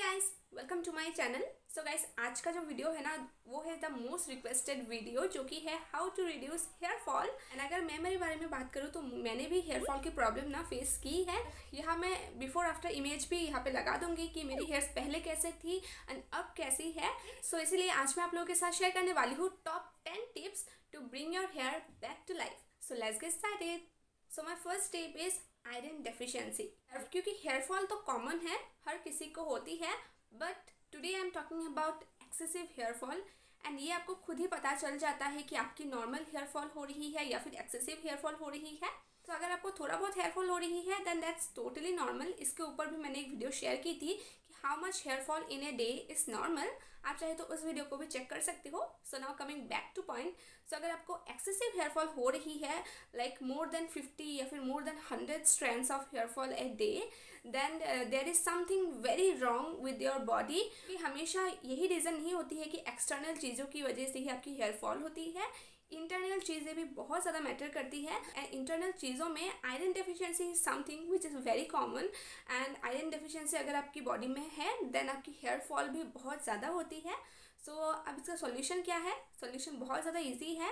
Guys, welcome to my channel. So guys, आज का जो वीडियो है ना वो है द मोस्ट रिक्वेस्टेड वीडियो, जो कि है how to reduce hair fall. And अगर मैं मेरे बारे में बात करूँ तो मैंने भी हेयर फॉल की प्रॉब्लम ना फेस की है। यहाँ मैं बिफोर आफ्टर इमेज भी यहाँ पे लगा दूंगी कि मेरी हेयर्स पहले कैसे थी एंड अब कैसी है। सो इसीलिए आज मैं आप लोगों के साथ शेयर करने वाली हूँ top 10 tips to bring your hair back to life. So let's get started. So my first tip is iron deficiency. क्योंकि हेयर फॉल तो कॉमन है, हर किसी को होती है, but today I am talking about excessive hair fall. And ये आपको खुद ही पता चल जाता है कि आपकी नॉर्मल हेयर फॉल हो रही है या फिर एक्सेसिव हेयर फॉल हो रही है। तो अगर आपको थोड़ा बहुत हेयर फॉल हो रही है देन दैट्स टोटली नॉर्मल। इसके ऊपर भी मैंने एक वीडियो शेयर की थी कि how much hair fall in a day is normal. आप चाहे तो उस वीडियो को भी चेक कर सकते हो। So now coming back to point. So अगर आपको एक्सेसिव हेयर फॉल हो रही है लाइक मोर देन 50 या फिर more than 100 strands of hair fall a day, then there is something very wrong with your body. हमेशा यही रीज़न नहीं होती है कि एक्सटर्नल चीज़ों की वजह से ही आपकी हेयर फॉल होती है, इंटरनल चीज़ें भी बहुत ज़्यादा मैटर करती है। एंड इंटरनल चीज़ों में iron deficiency is something which is very common. And iron deficiency अगर आपकी बॉडी में है देन आपकी हेयर फॉल भी बहुत ज़्यादा होती है। सो अब इसका सॉल्यूशन क्या है? सॉल्यूशन बहुत ज़्यादा इजी है।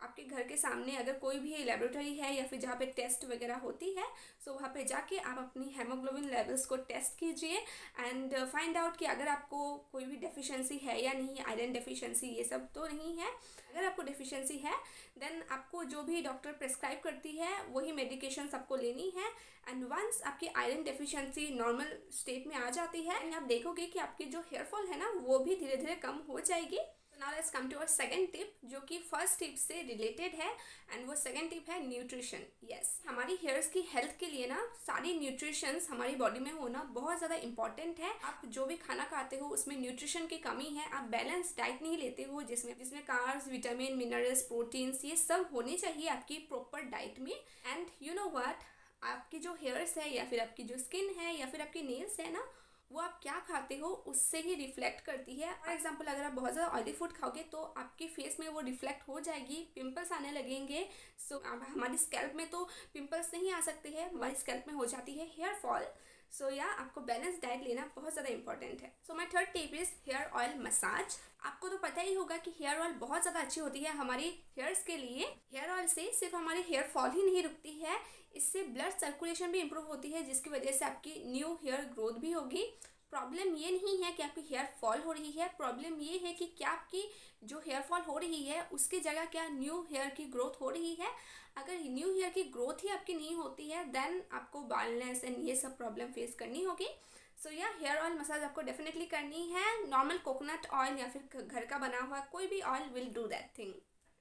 आपके घर के सामने अगर कोई भी लेबोरेटरी है या फिर जहाँ पे टेस्ट वगैरह होती है, सो वहाँ पे जाके आप अपनी हेमोग्लोबिन लेवल्स को टेस्ट कीजिए एंड फाइंड आउट कि अगर आपको कोई भी डेफिशिएंसी है या नहीं। आयरन डेफिशिएंसी ये सब तो नहीं है। अगर आपको डेफिशिएंसी है देन आपको जो भी डॉक्टर प्रेस्क्राइब करती है वही मेडिकेशंस आपको लेनी है। एंड वंस आपकी आयरन डेफिशिएंसी नॉर्मल स्टेट में आ जाती है, आप देखोगे कि आपकी जो हेयर फॉल है ना वो भी धीरे धीरे कम हो जाएगी। Now let's come to our second tip, जो कि फर्स्ट टिप से रिलेटेड है। एंड वो सेकंड टिप है न्यूट्रिशन। यस, हमारी हेयर्स की हेल्थ के लिए ना सारी न्यूट्रिशंस हमारी बॉडी में होना बहुत ज़्यादा इंपॉर्टेंट है। आप जो भी खाना खाते हो उसमें न्यूट्रिशन की कमी है, आप बैलेंस डाइट नहीं लेते हो जिसमें कार्ब्स, विटामिन, मिनरल्स, प्रोटीन्स ये सब होनी चाहिए आपकी प्रॉपर डाइट में। एंड यू नो व्हाट, आपकी जो हेयर्स है या फिर आपकी जो स्किन है या फिर आपके नेल्स है ना, वो आप क्या खाते हो उससे ही रिफ्लेक्ट करती है। फॉर एग्जाम्पल, अगर आप बहुत ज़्यादा ऑयली फूड खाओगे तो आपके फेस में वो रिफ्लेक्ट हो जाएगी, पिंपल्स आने लगेंगे। सो हमारी स्कैल्प में तो पिंपल्स नहीं आ सकते हैं, हमारी स्कैल्प में हो जाती है हेयर फॉल। सो या आपको बैलेंस डाइट लेना बहुत ज़्यादा इंपॉर्टेंट है। So my third tip is hair oil massage. आपको तो पता ही होगा कि हेयर ऑयल बहुत ज़्यादा अच्छी होती है हमारी हेयर्स के लिए। हेयर ऑयल से सिर्फ हमारी हेयर फॉल ही नहीं रुकती है, इससे ब्लड सर्कुलेशन भी इम्प्रूव होती है, जिसकी वजह से आपकी न्यू हेयर ग्रोथ भी होगी। प्रॉब्लम ये नहीं है कि आपकी हेयर फॉल हो रही है, प्रॉब्लम ये है कि क्या आपकी जो हेयर फॉल हो रही है उसकी जगह क्या न्यू हेयर की ग्रोथ हो रही है। अगर न्यू हेयर की ग्रोथ ही आपकी नहीं होती है देन आपको बाल्डनेस एंड ये सब प्रॉब्लम फेस करनी होगी। सो या हेयर ऑयल मसाज आपको डेफिनेटली करनी है। नॉर्मल कोकोनट ऑयल या फिर घर का बना हुआ कोई भी oil will do that thing.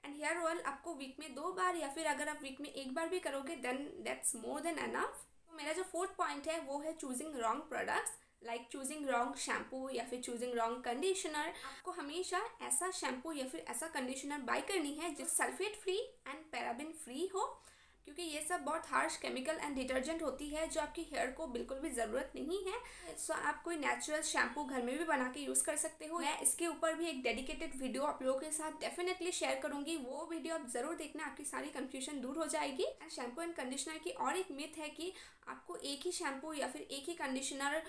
And hair oil आपको वीक में 2 बार या फिर अगर आप वीक में 1 बार भी करोगे then that's more than enough. तो मेरा जो फोर्थ पॉइंट है वो है choosing wrong products, like choosing wrong shampoo या फिर चूजिंग रॉन्ग कंडीशनर। आपको हमेशा ऐसा शैम्पू या फिर ऐसा कंडीशनर बाय करनी है जो sulphate free and paraben free हो, क्योंकि ये सब बहुत हार्श केमिकल एंड डिटर्जेंट होती है जो आपकी हेयर को बिल्कुल भी ज़रूरत नहीं है। सो आप कोई नेचुरल शैम्पू घर में भी बना के यूज़ कर सकते हो। मैं इसके ऊपर भी एक डेडिकेटेड वीडियो आप लोगों के साथ डेफिनेटली शेयर करूंगी, वो वीडियो आप ज़रूर देखना, आपकी सारी कंफ्यूजन दूर हो जाएगी। एंड शैम्पू एंड कंडीशनर की और एक मिथ है कि आपको एक ही शैम्पू या फिर एक ही कंडीशनर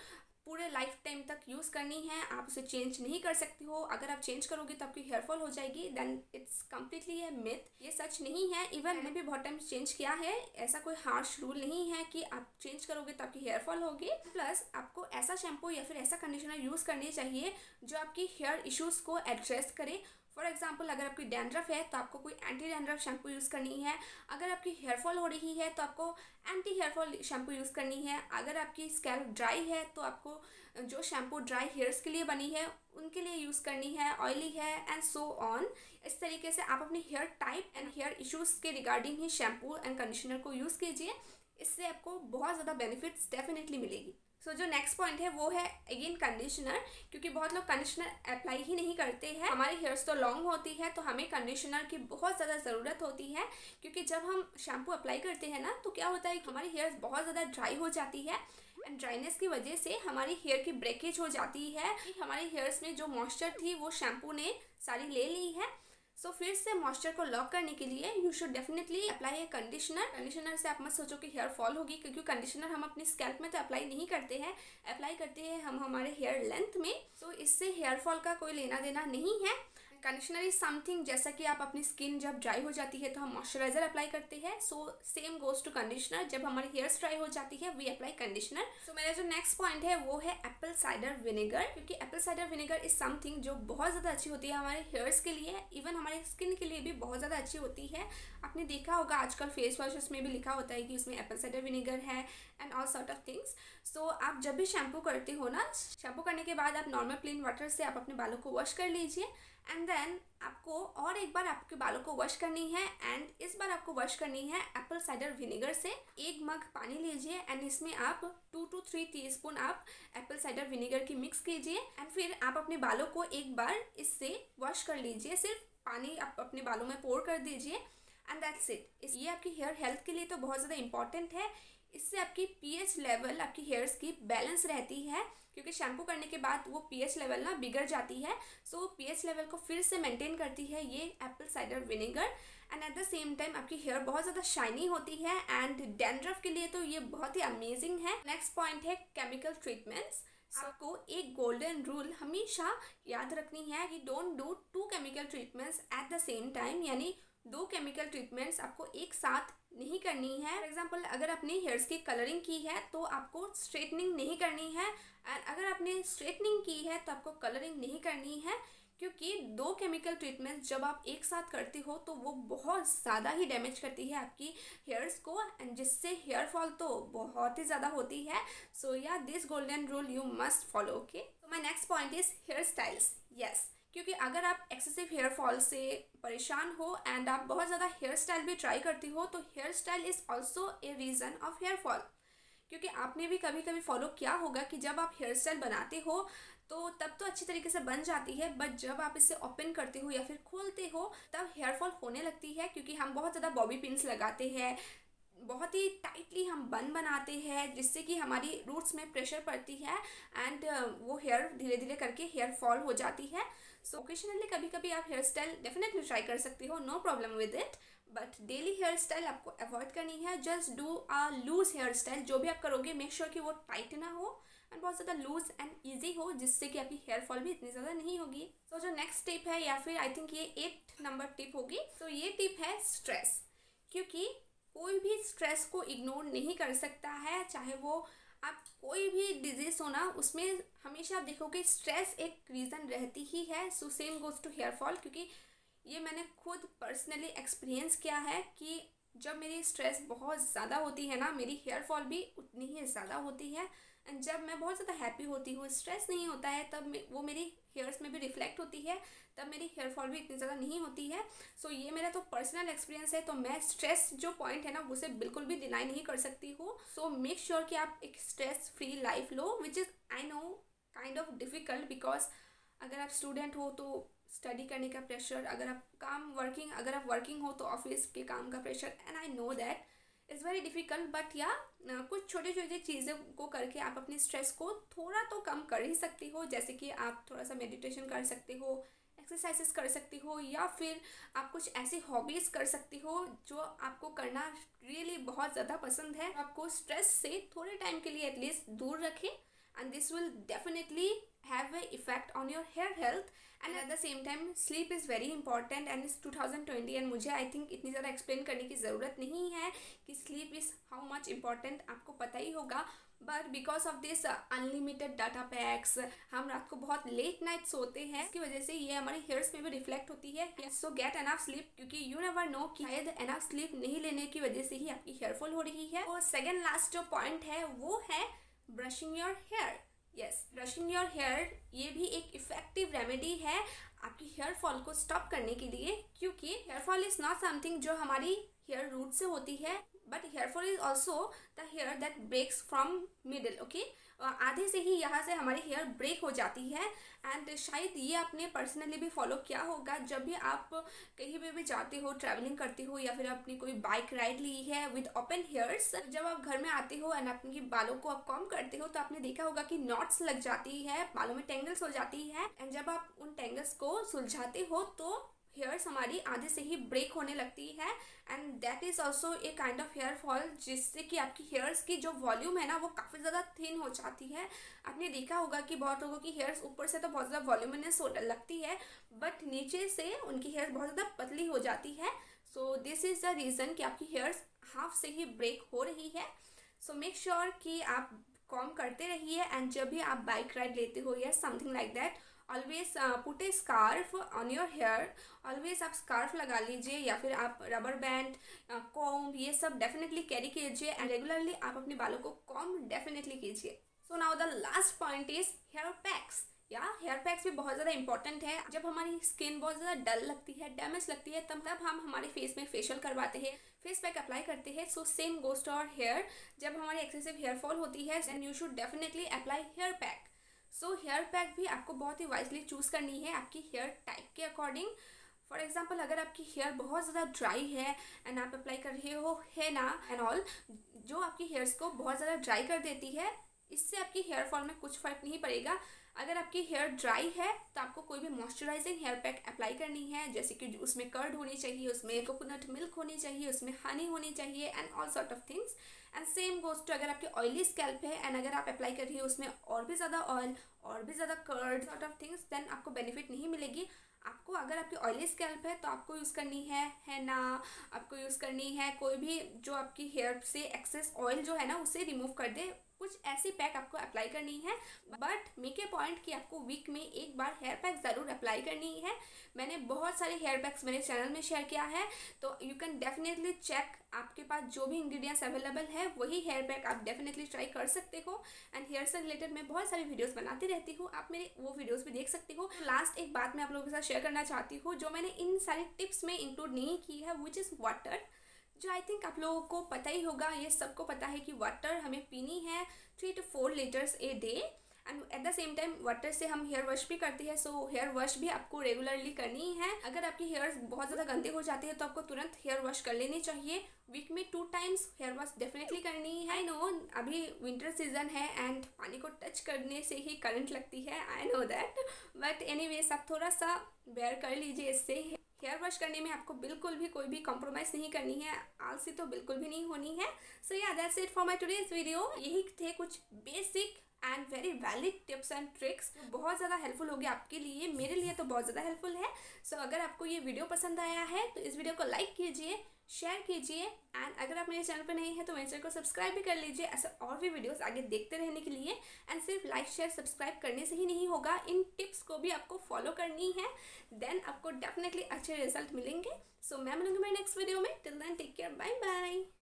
पूरे लाइफ टाइम तक यूज़ करनी है, आप उसे चेंज नहीं कर सकते हो। अगर आप चेंज करोगे तो आपकी हेयर फॉल हो जाएगी, then it's completely a myth. ये सच नहीं है। इवन मैंने भी बहुत टाइम चेंज किया है, ऐसा कोई हार्श रूल नहीं है कि आप चेंज करोगे तो आपकी हेयर फॉल होगी। प्लस आपको ऐसा शैम्पू या फिर ऐसा कंडीशनर यूज़ करनी चाहिए जो आपकी हेयर इश्यूज़ को एड्रेस करे। फॉर एग्जाम्पल, अगर आपकी डैंड्रफ है तो आपको कोई एंटी डैंड्रफ शैम्पू यूज़ करनी है। अगर आपकी हेयर फॉल हो रही है तो आपको anti hair fall shampoo use करनी है। अगर आपकी स्कैल्प ड्राई है तो आपको जो शैम्पू ड्राई हेयर्स के लिए बनी है उनके लिए यूज़ करनी है। ऑयली है एंड सो ऑन। इस तरीके से आप अपनी hair type and hair issues के रिगार्डिंग ही शैम्पू एंड कंडीशनर को यूज़ कीजिए, इससे आपको बहुत ज़्यादा बेनिफिट्स डेफिनेटली मिलेगी। सो जो नेक्स्ट पॉइंट है वो है अगेन कंडीशनर, क्योंकि बहुत लोग कंडीशनर अप्लाई ही नहीं करते हैं। हमारी हेयर्स तो लॉन्ग होती है तो हमें कंडीशनर की बहुत ज़्यादा ज़रूरत होती है, क्योंकि जब हम शैम्पू अप्लाई करते हैं ना तो क्या होता है कि हमारी हेयर्स बहुत ज़्यादा ड्राई हो जाती है। एंड ड्राइनेस की वजह से हमारी हेयर की ब्रेकेज हो जाती है, हमारी हेयर्स में जो मॉइस्चर थी वो शैम्पू ने सारी ले ली है। सो फिर से मॉइस्चर को लॉक करने के लिए you should definitely apply A conditioner. Conditioner से आप मत सोचो कि हेयर फॉल होगी, क्योंकि कंडीशनर हम अपनी स्कैल्प में तो अप्लाई नहीं करते हैं, अप्लाई करते हैं हम हमारे हेयर लेंथ में। सो इससे हेयर फॉल का कोई लेना देना नहीं है। कंडीशनर इज समथिंग, जैसा कि आप अपनी स्किन जब ड्राई हो जाती है तो हम मॉइस्चराइजर अप्लाई करते हैं, so same goes to conditioner. जब हमारी हेयर्स ड्राई हो जाती है वी अप्लाई कंडीशनर। सो मेरा जो नेक्स्ट पॉइंट है वो है एप्पल साइडर विनेगर, क्योंकि Apple cider vinegar is something जो बहुत ज़्यादा अच्छी होती है हमारे हेयर्स के लिए, इवन हमारे स्किन के लिए भी बहुत ज़्यादा अच्छी होती है। आपने देखा होगा आजकल फेस वॉशेस में भी लिखा होता है कि उसमें एप्पल साइडर विनेगर है and all sort of things. So आप जब भी शैम्पू करते हो ना, शैम्पू करने के बाद आप नॉर्मल प्लेन वाटर से आप अपने बालों को वॉश कर लीजिए एंड देन आपको और एक बार आपके बालों को वॉश करनी है, एंड इस बार आपको वॉश करनी है एप्पल साइडर विनेगर से। एक मग पानी लीजिए एंड इसमें आप 2 to 3 टीस्पून आप एप्पल साइडर विनेगर की मिक्स कीजिए एंड फिर आप अपने बालों को एक बार इससे वॉश कर लीजिए। सिर्फ पानी आप अपने बालों में पोर कर दीजिए एंड दैट्स इट। ये आपकी हेयर हेल्थ के लिए तो बहुत ज़्यादा इंपॉर्टेंट है। इससे आपकी पीएच लेवल आपकी हेयर्स की बैलेंस रहती है, क्योंकि शैम्पू करने के बाद वो पीएच लेवल ना बिगड़ जाती है। सो पीएच लेवल को फिर से मेंटेन करती है ये Apple cider vinegar, and at the same time आपकी हेयर बहुत ज़्यादा शाइनी होती है एंड डैंड्रफ के लिए तो ये बहुत ही अमेजिंग है। नेक्स्ट पॉइंट है केमिकल ट्रीटमेंट्स। आपको एक गोल्डन रूल हमेशा याद रखनी है कि don't do 2 chemical treatments at the same time, यानी 2 केमिकल ट्रीटमेंट्स आपको एक साथ नहीं करनी है। फॉर एग्जाम्पल अगर अपनी हेयर्स की कलरिंग की है तो आपको स्ट्रेटनिंग नहीं करनी है, एंड अगर आपने स्ट्रेटनिंग की है तो आपको कलरिंग नहीं करनी है, क्योंकि 2 केमिकल ट्रीटमेंट्स जब आप एक साथ करते हो तो वो बहुत ज़्यादा ही डैमेज करती है आपकी हेयर्स को, एंड जिससे हेयर फॉल तो बहुत ही ज़्यादा होती है। So yeah this golden rule you must follow. Okay, तो my next point is hairstyles. Yes, क्योंकि अगर आप एक्सेसिव हेयर फॉल से परेशान हो एंड आप बहुत ज़्यादा हेयर स्टाइल भी ट्राई करती हो तो hair style is also a reason of hair fall. क्योंकि आपने भी कभी कभी फॉलो किया होगा कि जब आप हेयर स्टाइल बनाते हो तो तब तो अच्छी तरीके से बन जाती है, बट जब आप इसे ओपन करते हो या फिर खोलते हो तब हेयर फॉल होने लगती है, क्योंकि हम बहुत ज़्यादा बॉबी पिन्स लगाते हैं, बहुत ही टाइटली हम बन बनाते हैं, जिससे कि हमारी रूट्स में प्रेशर पड़ती है एंड वो हेयर धीरे धीरे करके हेयर फॉल हो जाती है। सो ओकेशनली कभी कभी आप हेयर स्टाइल डेफिनेटली ट्राई कर सकते हो, no problem with it, but daily hair style आपको अवॉइड करनी है। Just do a loose hair style. जो भी आप करोगे मेक श्योर कि वो टाइट ना हो एंड बहुत ज़्यादा लूज एंड ईजी हो, जिससे कि आपकी हेयर फॉल भी इतनी ज़्यादा नहीं होगी। सो जो नेक्स्ट टिप है, या फिर आई थिंक ये 8 नंबर टिप होगी, तो ये टिप है स्ट्रेस। क्योंकि कोई भी स्ट्रेस को इग्नोर नहीं कर सकता है, चाहे वो आप कोई भी डिजीज हो ना, उसमें हमेशा आप देखोगे स्ट्रेस एक रीज़न रहती ही है। So same goes to hair fall, क्योंकि ये मैंने खुद पर्सनली एक्सपीरियंस किया है कि जब मेरी स्ट्रेस बहुत ज़्यादा होती है ना, मेरी हेयर फॉल भी उतनी ही ज़्यादा होती है, एंड जब मैं बहुत ज़्यादा हैप्पी होती हूँ, स्ट्रेस नहीं होता है, तब वो मेरी हेयर्स में भी रिफ्लेक्ट होती है, तब मेरी हेयर फॉल भी इतनी ज़्यादा नहीं होती है। सो ये मेरा तो पर्सनल एक्सपीरियंस है, तो मैं स्ट्रेस जो पॉइंट है ना उसे बिल्कुल भी डिनाई नहीं कर सकती हूँ। सो मेक श्योर कि आप एक stress free life low, which is I know kind of difficult, because अगर आप स्टूडेंट हो तो स्टडी करने का प्रेशर, अगर आप वर्किंग हो तो ऑफिस के काम का pressure, and I know that is very difficult, but या कुछ छोटे छोटे चीज़ों को करके आप अपने स्ट्रेस को थोड़ा तो कम कर ही सकती हो। जैसे कि आप थोड़ा सा मेडिटेशन कर सकते हो, एक्सरसाइजेस कर सकती हो, या फिर आप कुछ ऐसी हॉबीज़ कर सकती हो जो आपको करना रियली बहुत ज़्यादा पसंद है, आपको स्ट्रेस से थोड़े टाइम के लिए एटलीस्ट दूर रखें, and this will definitely have a effect on your hair health, and at the same time sleep is very important and it's 2020 and मुझे I think इतनी ज़्यादा एक्सप्लेन करने की ज़रूरत नहीं है कि sleep is how much important, आपको पता ही होगा। But because of this unlimited data PACS हम रात को बहुत लेट नाइट सोते हैं, इसकी वजह से ये हमारे हेयर्स में भी रिफ्लेक्ट होती है। सो गेट एनफ स्लीप, क्योंकि यू नेवर नो कि शायद एनफ स्लीप नहीं लेने की वजह से ही आपकी हेयर फॉल हो रही है। और सेकेंड लास्ट जो पॉइंट है वो है brushing your hair. Yes, brushing your hair ये भी एक इफेक्टिव रेमेडी है आपकी हेयर फॉल को स्टॉप करने के लिए, क्योंकि hair fall is not something जो हमारी हेयर रूट से होती है, but hair fall is also the hair that breaks from middle. Okay, आधे से ही यहाँ से हमारी हेयर ब्रेक हो जाती है। एंड शायद ये आपने पर्सनली भी फॉलो किया होगा, जब भी आप कहीं पे भी जाते हो, ट्रैवलिंग करते हो, या फिर आपने कोई बाइक राइड ली है विद ओपन हेयर्स, जब आप घर में आते हो एंड अपने बालों को आप कॉम्ब करते हो तो आपने देखा होगा कि नॉट्स लग जाती है, बालों में टेंगल्स हो जाती है, एंड जब आप उन टेंगल्स को सुलझाते हो तो हेयर्स हमारी आधे से ही ब्रेक होने लगती है and that is also a kind of hair fall, जिससे कि आपकी हेयर्स की जो वॉल्यूम है ना वो काफ़ी ज़्यादा थिन हो जाती है। आपने देखा होगा कि बहुत लोगों की हेयर्स ऊपर से तो बहुत ज़्यादा वॉल्यूमिनस लगती है, बट नीचे से उनकी हेयर बहुत ज़्यादा पतली हो जाती है। So this is the reason कि आपकी हेयर्स हाफ से ही ब्रेक हो रही है। सो मेक श्योर कि आप कॉम करते रहिए एंड जब भी आप बाइक राइड लेते हो या something like that, always put a scarf on your hair. Always आप स्कार्फ लगा लीजिए या फिर आप रबर बैंड, कॉम्ब, ये सब डेफिनेटली कैरी कीजिए एंड रेगुलरली आप अपने बालों को कॉम्ब डेफिनेटली कीजिए। So now the last point is hair PACS. या हेयर पैक्स भी बहुत ज़्यादा इंपॉर्टेंट है। जब हमारी स्किन बहुत ज़्यादा डल लगती है, डैमेज लगती है, तब हम हमारे फेस में फेशियल करवाते हैं, फेस पैक अप्लाई करते हैं। So same goes to our hair. जब हमारी एक्सेसिव हेयर फॉल होती है then you should definitely apply hair pack. So hair pack भी आपको बहुत ही वाइजली चूज़ करनी है आपकी हेयर टाइप के अकॉर्डिंग। फॉर एग्जाम्पल, अगर आपकी हेयर बहुत ज़्यादा ड्राई है एंड आप अप्लाई कर रहे हो हेना एंड ऑल, जो आपकी हेयर्स को बहुत ज़्यादा ड्राई कर देती है, इससे आपकी हेयर फॉल में कुछ फ़र्क नहीं पड़ेगा। अगर आपकी हेयर ड्राई है तो आपको कोई भी मॉइस्चराइजिंग हेयर पैक अप्लाई करनी है, जैसे कि उसमें कर्ड होनी चाहिए, उसमें कोकोनट मिल्क होनी चाहिए, उसमें हनी होनी चाहिए and all sort of things. And same goes to अगर आपकी ऑयली स्कैल्प है एंड अगर आप अप्लाई कर रही हो उसमें और भी ज़्यादा ऑयल और भी ज़्यादा curd sort of things, then आपको बेनिफिट नहीं मिलेगी। आपको अगर आपकी ऑयली स्कैल्प है तो आपको यूज़ करनी है ना, आपको यूज़ करनी है कोई भी जो आपकी हेयर से एक्सेस ऑयल जो है ना उसे रिमूव कर दे, कुछ ऐसी पैक आपको अप्लाई करनी है। बट मेक ए पॉइंट कि आपको वीक में एक बार हेयर पैक ज़रूर अप्लाई करनी है। मैंने बहुत सारे हेयर पैक्स मेरे चैनल में शेयर किया है, तो यू कैन डेफिनेटली चेक। आपके पास जो भी इंग्रेडिएंट्स अवेलेबल है वही हेयर पैक आप डेफिनेटली ट्राई कर सकते हो। एंड हेयर से रिलेटेड मैं बहुत सारी वीडियोस बनाती रहती हूँ, आप मेरे वो वीडियोस भी देख सकते हो। लास्ट एक बात मैं आप लोगों के साथ शेयर करना चाहती हूँ जो मैंने इन सारे टिप्स में इंक्लूड नहीं की है, विच इज़ वाटर, जो आई थिंक आप लोगों को पता ही होगा। ये सबको पता है कि वाटर हमें पीनी है 3 to 4 litres a day and at the same time water से हम हेयर वॉश भी करते हैं। सो हेयर वॉश भी आपको रेगुलरली करनी है। अगर आपके हेयर्स बहुत ज़्यादा गंदे हो जाते हैं तो आपको तुरंत हेयर वॉश कर लेनी चाहिए। वीक में 2 times हेयर वॉश डेफिनेटली करनी है। आई नो अभी विंटर सीजन है एंड पानी को टच करने से ही करंट लगती है, I know that, but anyways आप थोड़ा सा बेयर कर लीजिए इससे। हेयर वॉश करने में आपको बिल्कुल भी कोई भी कॉम्प्रोमाइज़ नहीं करनी है, आलसी तो बिल्कुल भी नहीं होनी है। सो या that's it for my today's video. यही थे कुछ basic and very valid tips and tricks, बहुत ज़्यादा हेल्पफुल होगी आपके लिए, मेरे लिए तो बहुत ज़्यादा हेल्पफुल है। सो अगर आपको ये वीडियो पसंद आया है तो इस वीडियो को लाइक कीजिए, शेयर कीजिए एंड अगर आप मेरे चैनल पर नहीं है तो मेरे चैनल को सब्सक्राइब भी कर लीजिए, ऐसे और भी वीडियोस आगे देखते रहने के लिए। एंड सिर्फ लाइक शेयर सब्सक्राइब करने से ही नहीं होगा, इन टिप्स को भी आपको फॉलो करनी है, देन आपको डेफिनेटली अच्छे रिजल्ट मिलेंगे। सो मैं मिलूंगी मेरे नेक्स्ट वीडियो में। Till then take care, bye bye.